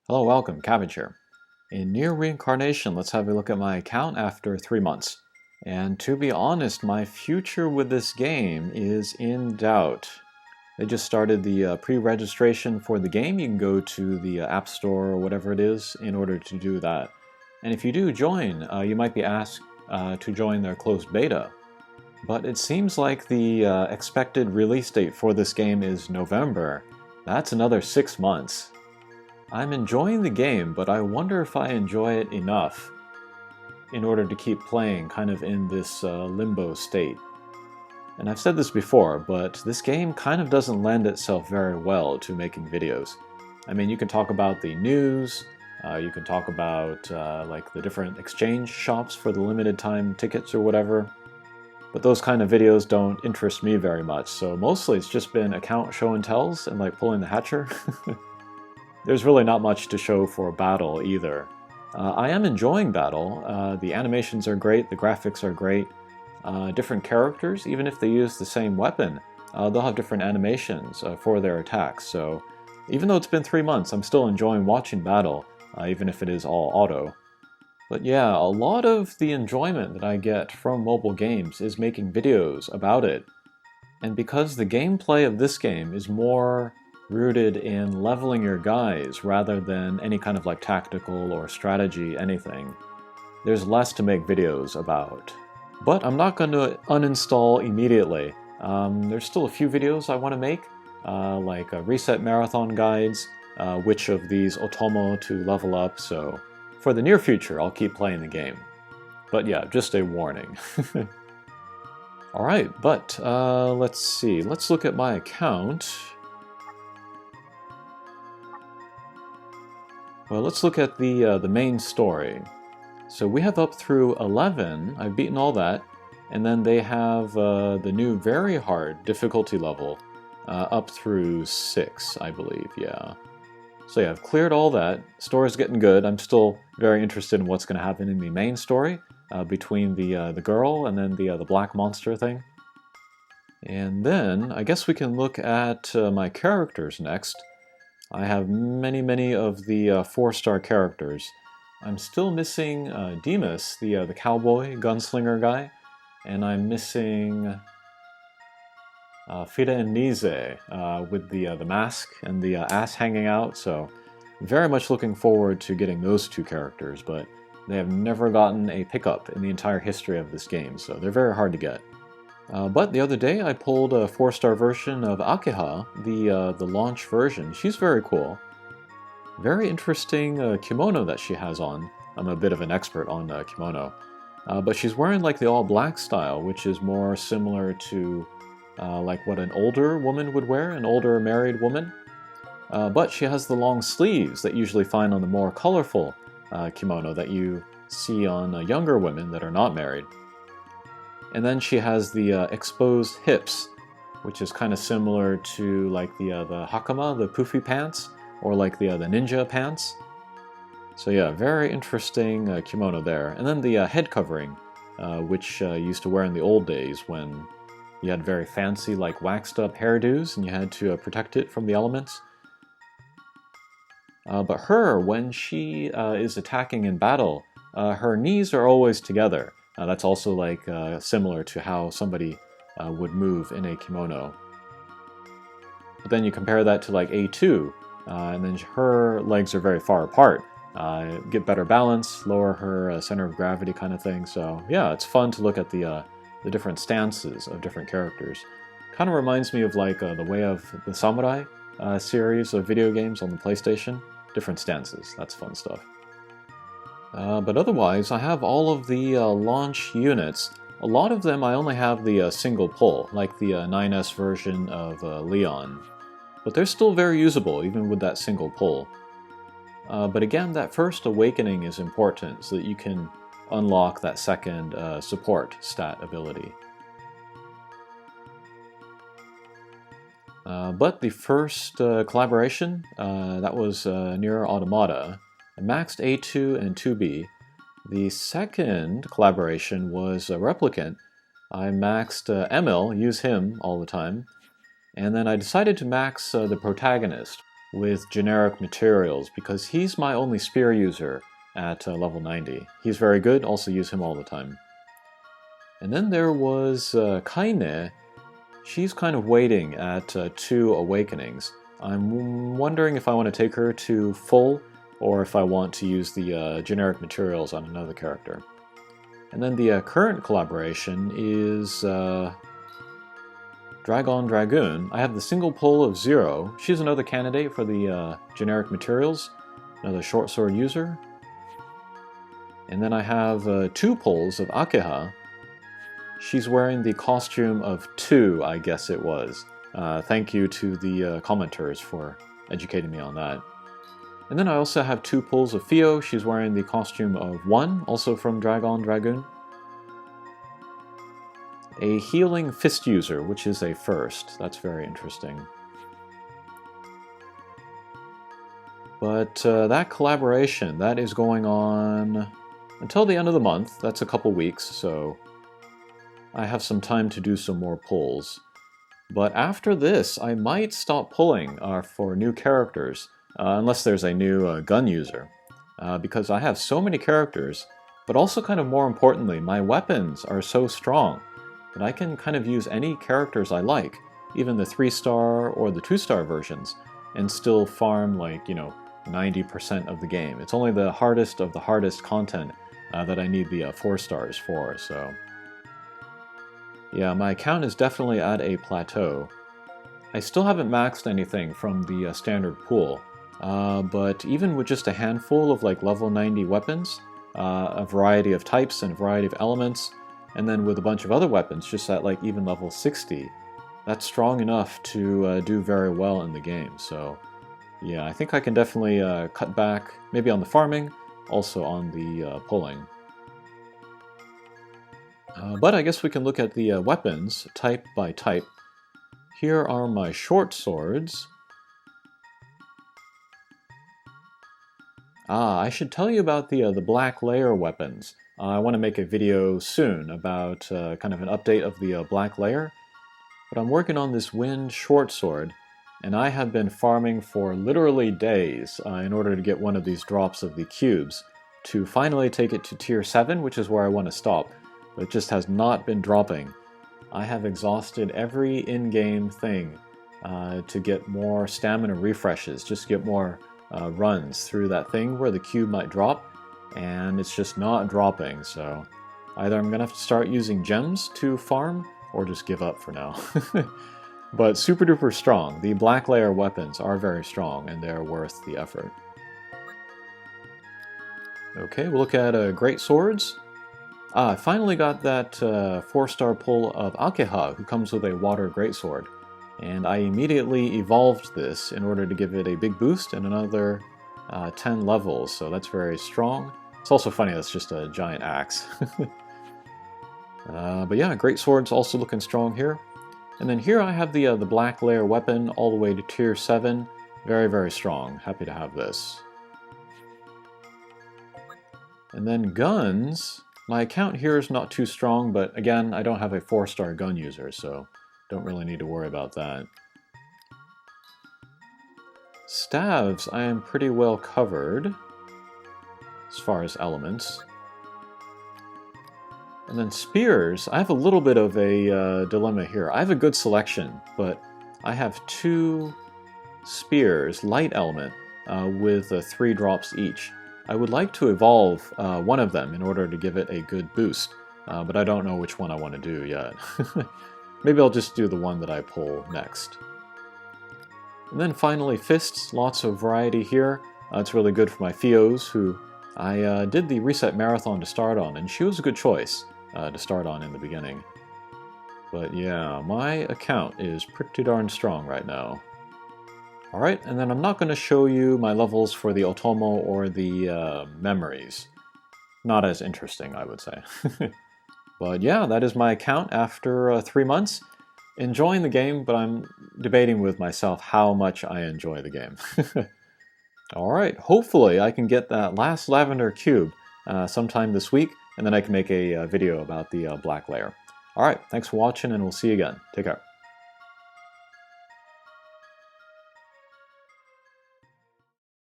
Hello, welcome, Cabbage here. In Nier Reincarnation, let's have a look at my account after 3 months. And to be honest, my future with this game is in doubt. They just started the pre-registration for the game. You can go to the App Store or whatever it is in order to do that. And if you do join, you might be asked to join their closed beta. But it seems like the expected release date for this game is November. That's another 6 months. I'm enjoying the game, but I wonder if I enjoy it enough in order to keep playing kind of in this limbo state. And I've said this before, but this game kind of doesn't lend itself very well to making videos. I mean, you can talk about the news, you can talk about like the different exchange shops for the limited time tickets or whatever, but those kind of videos don't interest me very much, so mostly it's just been account show and tells and like pulling the hatcher. There's really not much to show for battle either. I am enjoying battle. The animations are great, the graphics are great. Different characters, even if they use the same weapon, they'll have different animations for their attacks. So even though it's been 3 months, I'm still enjoying watching battle, even if it is all auto. But yeah, a lot of the enjoyment that I get from mobile games is making videos about it. And because the gameplay of this game is more rooted in leveling your guys rather than any kind of like tactical or strategy anything, there's less to make videos about. But I'm not going to uninstall immediately. There's still a few videos I want to make, like reset marathon guides, which of these Otomo to level up, so for the near future I'll keep playing the game. But yeah, just a warning. Alright, but let's see, let's look at my account. Well, let's look at the main story. So we have up through 11, I've beaten all that, and then they have the new very hard difficulty level up through 6, I believe, yeah. So yeah, I've cleared all that, story's getting good, I'm still very interested in what's going to happen in the main story between the girl and then the black monster thing. And then, I guess we can look at my characters next. I have many of the 4-star characters. I'm still missing Demas, the cowboy gunslinger guy, and I'm missing Fida and Nize with the mask and the ass hanging out, so very much looking forward to getting those 2 characters, but they have never gotten a pickup in the entire history of this game, so they're very hard to get. But the other day I pulled a 4-star version of Akiha, the launch version. She's very cool. Very interesting kimono that she has on. I'm a bit of an expert on kimono. But she's wearing like the all-black style, which is more similar to like what an older woman would wear, an older married woman. But she has the long sleeves that you usually find on the more colorful kimono that you see on younger women that are not married. And then she has the exposed hips, which is kind of similar to like the hakama, the poofy pants, or like the ninja pants. So yeah, very interesting kimono there. And then the head covering, which you used to wear in the old days when you had very fancy like waxed up hairdos and you had to protect it from the elements. But her, when she is attacking in battle, her knees are always together. That's also like similar to how somebody would move in a kimono. But then you compare that to like A2, and then her legs are very far apart. Get better balance, lower her center of gravity kind of thing. So yeah, it's fun to look at the different stances of different characters. Kind of reminds me of like the Way of the Samurai series of video games on the PlayStation. Different stances, that's fun stuff. But otherwise, I have all of the launch units. A lot of them I only have the single pull, like the 9S version of Leon. But they're still very usable, even with that single pull. But again, that first awakening is important, so that you can unlock that second support stat ability. But the first collaboration, that was Nier Automata. I maxed A2 and 2B. The second collaboration was a Replicant. I maxed Emil, use him all the time. And then I decided to max the protagonist, with generic materials because he's my only spear user at level 90. He's very good, also use him all the time. And then there was Kaine. She's kind of waiting at 2 awakenings. I'm wondering if I want to take her to full or if I want to use the generic materials on another character. And then the current collaboration is Dragoon. I have the single pull of 0. She's another candidate for the generic materials, another short sword user. And then I have 2 pulls of Akeha. She's wearing the costume of 2, I guess it was. Thank you to the commenters for educating me on that. And then I also have 2 pulls of Fio. She's wearing the costume of 1, also from Dragoon. A healing fist user, which is a first. That's very interesting. But that collaboration, that is going on until the end of the month. That's a couple weeks, so I have some time to do some more pulls. But after this, I might stop pulling for new characters, unless there's a new gun user. Because I have so many characters, but also kind of more importantly, my weapons are so strong that I can kind of use any characters I like, even the 3-star or the 2-star versions, and still farm like, 90% of the game. It's only the hardest of the hardest content that I need the 4 stars for, so... Yeah, my account is definitely at a plateau. I still haven't maxed anything from the standard pool, but even with just a handful of like level 90 weapons, a variety of types and a variety of elements, and then with a bunch of other weapons just at like even level 60, that's strong enough to do very well in the game. So yeah, I think I can definitely cut back, maybe on the farming, also on the pulling. But I guess we can look at the weapons, type by type. Here are my short swords. I should tell you about the black layer weapons. I want to make a video soon about kind of an update of the black layer. But I'm working on this wind short sword, and I have been farming for literally days in order to get one of these drops of the cubes to finally take it to tier 7, which is where I want to stop. But it just has not been dropping. I have exhausted every in-game thing to get more stamina refreshes, just to get more runs through that thing where the cube might drop, and it's just not dropping, so either I'm gonna have to start using gems to farm, or just give up for now. But super duper strong. The black layer weapons are very strong, and they're worth the effort. Okay, we'll look at great swords. I finally got that 4-star pull of Akeha, who comes with a water greatsword. And I immediately evolved this in order to give it a big boost and another 10 levels, so that's very strong. It's also funny, that's just a giant axe. But yeah, greatsword's also looking strong here. And then here I have the black layer weapon all the way to tier 7. Very, very strong. Happy to have this. And then guns. My account here is not too strong, but again, I don't have a 4-star gun user, so don't really need to worry about that. Staves, I am pretty well covered as far as elements. And then spears, I have a little bit of a dilemma here. I have a good selection, but I have 2 spears, light element, with 3 drops each. I would like to evolve one of them in order to give it a good boost, but I don't know which one I want to do yet. Maybe I'll just do the one that I pull next. And then finally fists, lots of variety here. It's really good for my Fios, who I did the Reset Marathon to start on, and she was a good choice to start on in the beginning. But yeah, my account is pretty darn strong right now. Alright, and then I'm not going to show you my levels for the Otomo or the memories. Not as interesting, I would say. But yeah, that is my account after 3 months. Enjoying the game, but I'm debating with myself how much I enjoy the game. Alright, hopefully I can get that last lavender cube sometime this week, and then I can make a video about the black layer. Alright, thanks for watching, and we'll see you again. Take care.